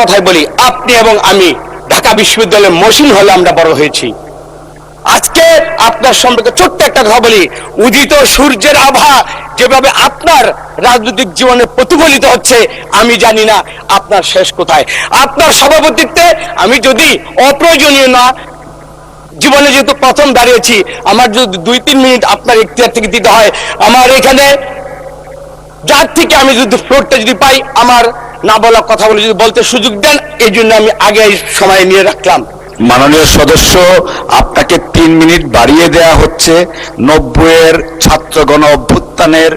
কথাই বলি, আপনি এবং আমি ঢাকা বিশ্ববিদ্যালয়ের মসিন হলে আমরা বড় হয়েছি। আজকে আপনার সম্পর্কে ছোট্ট একটা কথা বলি, উদিত সূর্যের আভা যেভাবে আপনার রাজনৈতিক জীবনে প্রতিফলিত হচ্ছে, আমি জানি না আপনার শেষ কোথায়। আপনার সভাপতিত্বে আমি যদি অপ্রয়োজনীয় না, জীবনে যেহেতু প্রথম দাঁড়িয়েছি, আমার যদি 2-3 মিনিট আপনার ইখতিয়ার থেকে দিতে হয়, আমার এখানে যার থেকে আমি যদি ফ্লোরটা যদি পাই, আমার না বলা কথা বলে যদি বলতে সুযোগ দেন, এই জন্য আমি আগে সময় নিয়ে রাখলাম। মাননীয় সদস্য, আপনাকে 3 মিনিট বাড়িয়ে দেয়া হচ্ছে। 90-এর ছাত্র গণ অভ্যুত্থানের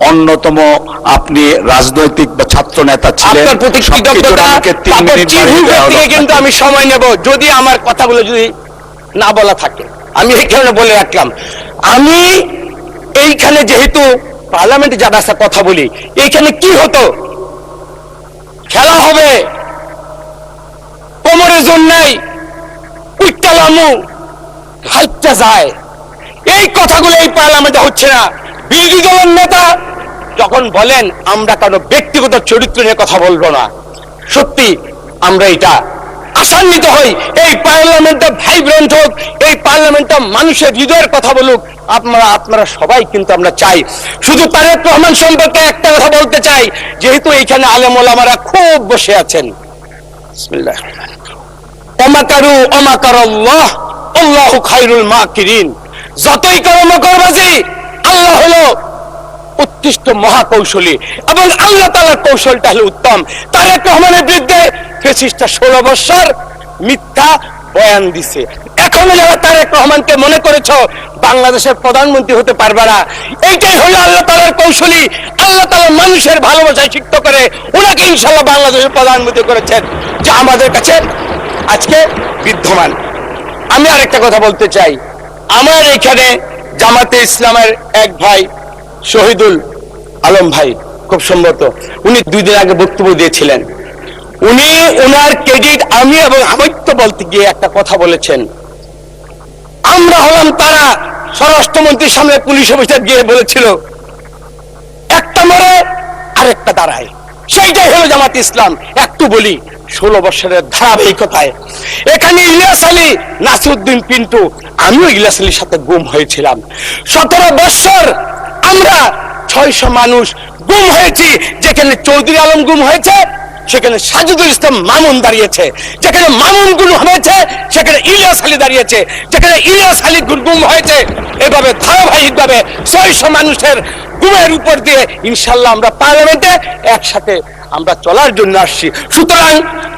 অন্যতম আপনি রাজনৈতিক বা ছাত্র নেতা ছিলেন। আপনার প্রতি কৃতজ্ঞতা, কিন্তু আমি সময় নেব যদি আমার কথাগুলো যদি না বলা থাকে। আমি এইখানে বলে রাখলাম, আমি এইখানে যেহেতু পার্লামেন্টে যারা কথা বলি, এইখানে কি হতো, খেলা হবে, কোমরে জোর নাই, উইটালামু হাইটটা যায়, এই কথাগুলো এই পার্লামেন্টে হচ্ছে না। বিরোধী দলের নেতা যখন বলেন আমরা কারো ব্যক্তিগত চরিত্র নিয়ে কথা বলবো না, সত্যি আমরা এটা আশান্বিত হই। এই পার্লামেন্টটা ভাইব্রেন্ট হোক, এই পার্লামেন্টটা মানুষের হৃদয়ের কথা বলুক, আপনারা সবাই কিন্তু আমরা চাই। শুধু তারেক রহমান সম্পর্কে একটা কথা বলতে চাই, যেহেতু এইখানে আলেম ওলামারা খুব বসে আছেন। বিসমিল্লাহ, ওমাকারু ওমাকারাল্লাহ আল্লাহু খায়রুল মাকিরিন। যতই করো মকরবাজি, আল্লাহ হলো উৎকৃষ্ট মহাকৌশলী এবং আল্লাহ তাআলার কৌশলটা হলো উত্তম। তারেক রহমানের বিরুদ্ধে ফ্যাসিস্টরা 16 বছর মিথ্যা বয়ান দিছে। এখনো যারা তারেক রহমানকে মনে করেছো বাংলাদেশের প্রধানমন্ত্রী হতে পারবে না, এইটাই হলো আল্লাহ তাআলার কৌশলী। আল্লাহ তাআলা মানুষের ভালোবাসায় সিক্ত করে ওনাকে ইনশাআল্লাহ বাংলাদেশের প্রধানমন্ত্রী করেছেন, যা আমাদের কাছে আজকে বিদ্যমান। আমি আরেকটা কথা বলতে চাই, আমার এখানে জামাতে ইসলামের এক ভাই শহীদুল আলম ভাই, খুব সম্ভবত উনি 2 দিন আগে বক্তব্য দিয়েছিলেন। উনি ওনার ক্রেডিট আমি এবং আমিত্ব বলতে গিয়ে একটা কথা বলেছেন, আমরা হলাম তারা স্বরাষ্ট্রমন্ত্রীর সামনে পুলিশ অফিসার গিয়ে বলেছিল একটা মরে আরেকটা দাঁড়ায়, সেইটাই হলো জামাত ইসলাম। একটু বলি 16 বছরের ধারাবাহিকতায় এখানে ইলিয়াস আলী, নাসিরউদ্দিন পিন্টু, আমিও ইলিয়াস আলীর সাথে গুম হয়েছিলাম। 17 বছর আমরা 600 মানুষ গুম হয়েছি। যেখানে চৌধুরী আলম গুম হয়েছে, সেখানে সাজিদুল ইসলাম মামুন দাঁড়িয়েছে। যেখানে মামুন গুম হয়েছে, সেখানে ইলিয়াস আলী দাঁড়িয়েছে। যেখানে ইলিয়াস আলী গুম হয়েছে, এভাবে ধারাবাহিকভাবে 600 মানুষের গুমের উপর দিয়ে ইনশাআল্লাহ আমরা পার্লামেন্টে একসাথে আমরা চলার জন্য আসছি। সুতরাং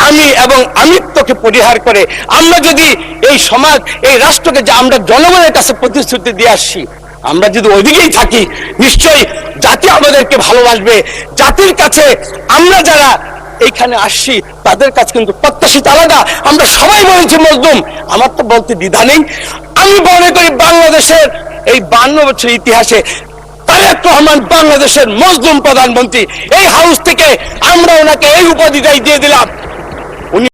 আমি এবং আমিত্বকে পরিহার করে আমরা যদি এই সমাজ, এই রাষ্ট্রকে যা আমরা জনগণের কাছে প্রতিশ্রুতি দিয়ে আসছি, আমরা যদি ওইদিকেই থাকি, নিশ্চয়ই জাতি আমাদেরকে ভালোবাসবে। জাতির কাছে আমরা যারা এইখানে আসছি, তাদের কাছে কিন্তু প্রত্যাশিত আলাদা। আমরা সবাই বলেছি মজলুম, আমার তো বলতে দ্বিধা নেই। আমি মনে করি বাংলাদেশের এই 52 বছরের ইতিহাসে তারেক রহমান বাংলাদেশের মজলুম প্রধানমন্ত্রী। এই হাউস থেকে আমরা ওনাকে এই উপাধিটাই দিয়ে দিলাম।